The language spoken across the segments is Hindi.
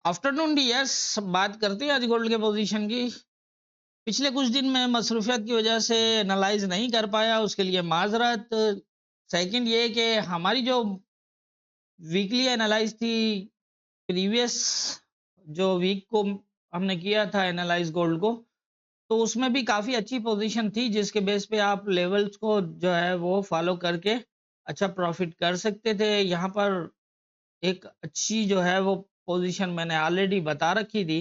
आफ्टरनून यस, बात करते हैं आज गोल्ड के पोजीशन की। पिछले कुछ दिन मैं मसरूफियत की वजह से एनालाइज नहीं कर पाया, उसके लिए माजरत। सेकंड ये कि हमारी जो वीकली एनालाइज थी, प्रीवियस जो वीक को हमने किया था एनालाइज गोल्ड को, तो उसमें भी काफ़ी अच्छी पोजीशन थी जिसके बेस पे आप लेवल्स को जो है वो फॉलो करके अच्छा प्रॉफिट कर सकते थे। यहाँ पर एक अच्छी जो है वो पोजीशन मैंने ऑलरेडी बता रखी थी।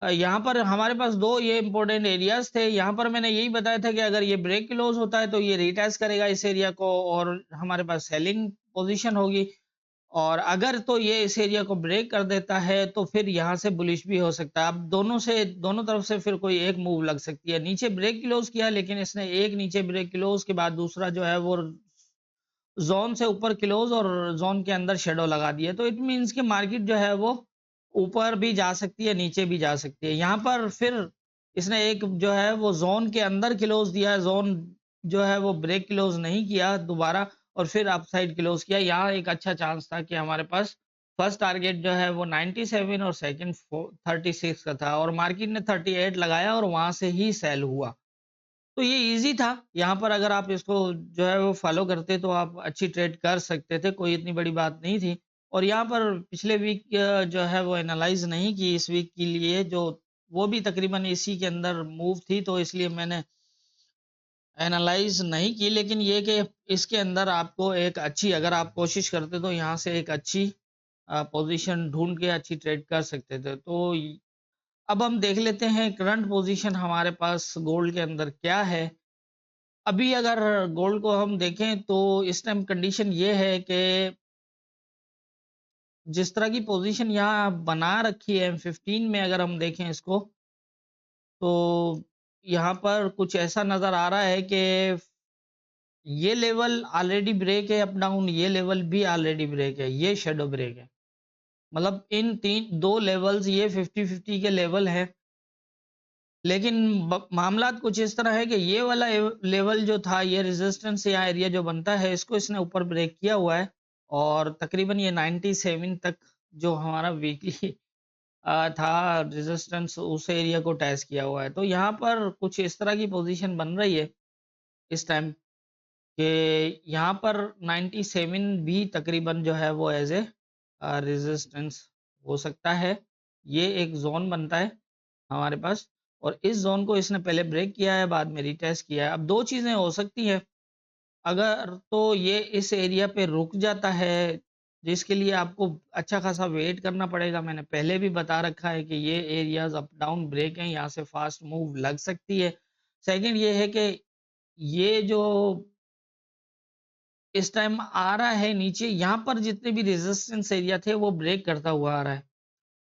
यहाँ पर हमारे पास 2 ये इम्पोर्टेंट एरियाज़ थे। यहाँ पर मैंने यही बताया था कि अगर ये ब्रेक क्लोज़ होता है तो ये रीटेस्ट करेगा इस एरिया को और हमारे पास सेलिंग पोज़ीशन होगी। और अगर तो ये इस एरिया को ब्रेक कर देता है तो फिर यहाँ से बुलिश भी हो सकता है। अब दोनों तरफ से फिर कोई एक मूव लग सकती है। नीचे ब्रेक क्लोज़ किया, लेकिन इसने एक नीचे ब्रेक क्लोज़ के बाद दूसरा जो है वो ज़ोन से ऊपर क्लोज़ और ज़ोन के अंदर शैडो लगा दिया। तो इट मीन्स कि मार्केट जो है वो ऊपर भी जा सकती है, नीचे भी जा सकती है। यहाँ पर फिर इसने एक जो है वो ज़ोन के अंदर क्लोज़ दिया, ज़ोन जो है वो ब्रेक क्लोज़ नहीं किया दोबारा और फिर अपसाइड क्लोज़ किया। यहाँ एक अच्छा चांस था कि हमारे पास फर्स्ट टारगेट जो है वो 97 और सेकंड 36 का था और मार्केट ने 38 लगाया और वहाँ से ही सेल हुआ। तो ये ईज़ी था, यहाँ पर अगर आप इसको जो है वो फ़ॉलो करते तो आप अच्छी ट्रेड कर सकते थे, कोई इतनी बड़ी बात नहीं थी। और यहाँ पर पिछले वीक जो है वो एनालाइज़ नहीं की इस वीक के लिए, जो वो भी तकरीबन इसी के अंदर मूव थी, तो इसलिए मैंने एनालाइज़ नहीं की। लेकिन ये कि इसके अंदर आपको एक अच्छी, अगर आप कोशिश करते तो यहाँ से एक अच्छी पोज़ीशन ढूँढ के अच्छी ट्रेड कर सकते थे। तो अब हम देख लेते हैं करंट पोज़ीशन हमारे पास गोल्ड के अंदर क्या है। अभी अगर गोल्ड को हम देखें तो इस टाइम कंडीशन ये है कि जिस तरह की पोजीशन यहाँ बना रखी है M15 में, अगर हम देखें इसको, तो यहाँ पर कुछ ऐसा नज़र आ रहा है कि ये लेवल ऑलरेडी ब्रेक है अप डाउन, ये लेवल भी ऑलरेडी ब्रेक है, ये शैडो ब्रेक है। मतलब इन 2 लेवल्स ये 50-50 के लेवल हैं। लेकिन मामलात कुछ इस तरह है कि ये वाला लेवल जो था, ये रेजिस्टेंस या एरिया जो बनता है, इसको इसने ऊपर ब्रेक किया हुआ है और तकरीबन ये 97 तक जो हमारा वीकली था रेजिस्टेंस, उस एरिया को टेस्ट किया हुआ है। तो यहाँ पर कुछ इस तरह की पोजीशन बन रही है इस टाइम कि यहाँ पर 97 भी तकरीबन जो है वो एज ए रेजिस्टेंस हो सकता है। ये एक जोन बनता है हमारे पास और इस जोन को इसने पहले ब्रेक किया है, बाद में रीटेस्ट किया है। अब 2 चीज़ें हो सकती हैं, अगर तो ये इस एरिया पे रुक जाता है, जिसके लिए आपको अच्छा खासा वेट करना पड़ेगा। मैंने पहले भी बता रखा है कि ये एरियाज़ अप डाउन ब्रेक हैं, यहाँ से फास्ट मूव लग सकती है। सेकंड ये है कि ये जो इस टाइम आ रहा है नीचे, यहाँ पर जितने भी रेजिस्टेंस एरिया थे वो ब्रेक करता हुआ आ रहा है।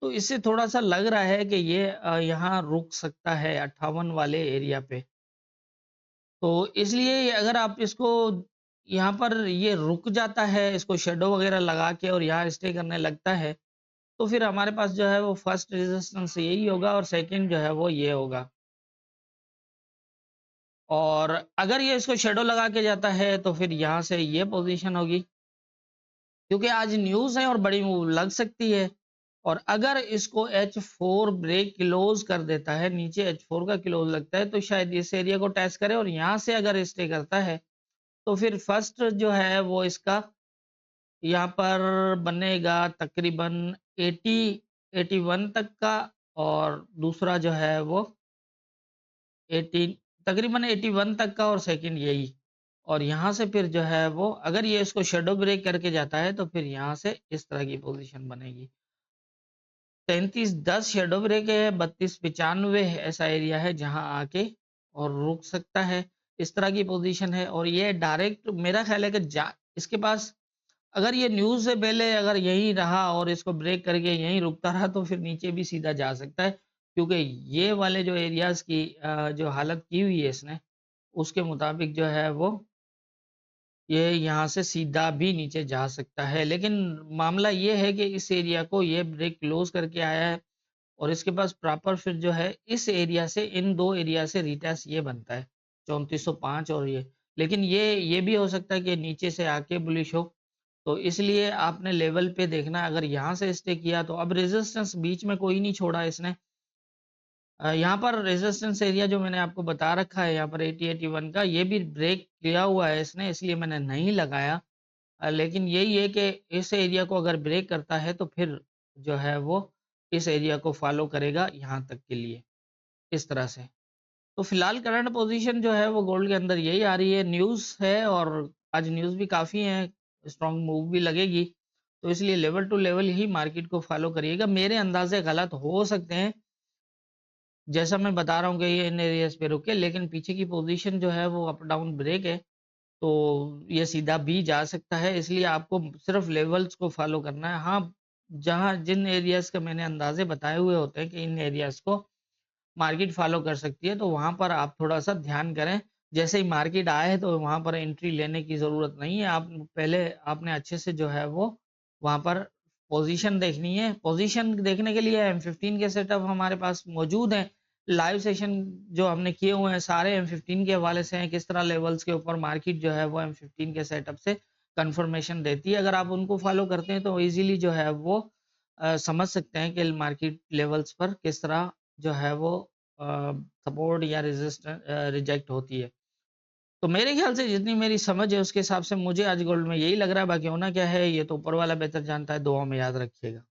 तो इससे थोड़ा-सा लग रहा है कि ये यहाँ रुक सकता है 58 वाले एरिया पे। तो इसलिए अगर आप इसको यहाँ पर ये रुक जाता है, इसको शैडो वगैरह लगा के और यहाँ स्टे करने लगता है, तो फिर हमारे पास जो है वो फर्स्ट रेजिस्टेंस यही होगा और सेकंड जो है वो ये होगा। और अगर ये इसको शैडो लगा के जाता है तो फिर यहाँ से ये पोज़ीशन होगी। क्योंकि आज न्यूज़ है और बड़ी मूव लग सकती है। और अगर इसको H4 ब्रेक क्लोज कर देता है, नीचे H4 का क्लोज लगता है, तो शायद इस एरिया को टेस्ट करे और यहाँ से अगर स्टे करता है तो फिर फर्स्ट जो है वो इसका यहाँ पर बनेगा तकरीबन 80 81 तक का और दूसरा जो है वो 18 तकरीबन 81 तक का और सेकंड यही। और यहाँ से फिर जो है वो अगर ये इसको शैडो ब्रेक करके जाता है तो फिर यहाँ से इस तरह की पोजीशन बनेगी। 33-10 शैडो ब्रेक है, 32-95 ऐसा एरिया है जहाँ आके और रुक सकता है। इस तरह की पोजीशन है और ये डायरेक्ट मेरा ख्याल है कि इसके पास अगर ये न्यूज़ से पहले अगर यहीं रहा और इसको ब्रेक करके यहीं रुकता रहा तो फिर नीचे भी सीधा जा सकता है। क्योंकि ये वाले जो एरियाज़ की जो हालत की हुई है इसने, उसके मुताबिक जो है वो ये यहाँ से सीधा भी नीचे जा सकता है। लेकिन मामला ये है कि इस एरिया को ये ब्रेक क्लोज़ करके आया है और इसके पास प्रॉपर फिर जो है इस एरिया से, इन 2 एरिया से रिटेस्ट ये बनता है 3405 और ये। लेकिन ये भी हो सकता है कि नीचे से आके बुलिश हो तो इसलिए आपने लेवल पे देखना है, अगर यहाँ से स्टे किया तो अब रेजिस्टेंस बीच में कोई नहीं छोड़ा इसने। यहाँ पर रेजिस्टेंस एरिया जो मैंने आपको बता रखा है यहाँ पर 80-81 का, ये भी ब्रेक किया हुआ है इसने, इसलिए मैंने नहीं लगाया। लेकिन यही है कि इस एरिया को अगर ब्रेक करता है तो फिर जो है वो इस एरिया को फॉलो करेगा यहाँ तक के लिए, इस तरह से। तो फिलहाल करंट पोजीशन जो है वो गोल्ड के अंदर यही आ रही है। न्यूज़ है और आज न्यूज़ भी काफ़ी है, स्ट्रॉन्ग मूव भी लगेगी, तो इसलिए लेवल टू लेवल ही मार्केट को फॉलो करिएगा। मेरे अंदाजे गलत हो सकते हैं, जैसा मैं बता रहा हूँ कि ये इन एरियाज पे रुके, लेकिन पीछे की पोजीशन जो है वो अप डाउन ब्रेक है, तो ये सीधा भी जा सकता है, इसलिए आपको सिर्फ लेवल्स को फॉलो करना है। हाँ, जहाँ जिन एरियाज का मैंने अंदाजे बताए हुए होते हैं कि इन एरियाज को मार्केट फॉलो कर सकती है, तो वहाँ पर आप थोड़ा-सा ध्यान करें। जैसे ही मार्केट आए तो वहाँ पर एंट्री लेने की ज़रूरत नहीं है। आप पहले आपने अच्छे से जो है वो वहाँ पर पोज़ीशन देखनी है। पोज़ीशन देखने के लिए M15 के सेटअप हमारे पास मौजूद हैं। लाइव सेशन जो हमने किए हुए हैं सारे M15 के हवाले से हैं, किस तरह लेवल्स के ऊपर मार्केट जो है वो M15 के सेटअप से कन्फर्मेशन देती है। अगर आप उनको फॉलो करते हैं तो ईज़िली जो है वो समझ सकते हैं कि मार्केट लेवल्स पर किस तरह जो है वो सपोर्ट या रिजेक्ट होती है। तो मेरे ख्याल से जितनी मेरी समझ है उसके हिसाब से मुझे आज गोल्ड में यही लग रहा है, बाकी होना क्या है ये तो ऊपर वाला बेहतर जानता है। दुआओं में याद रखिएगा।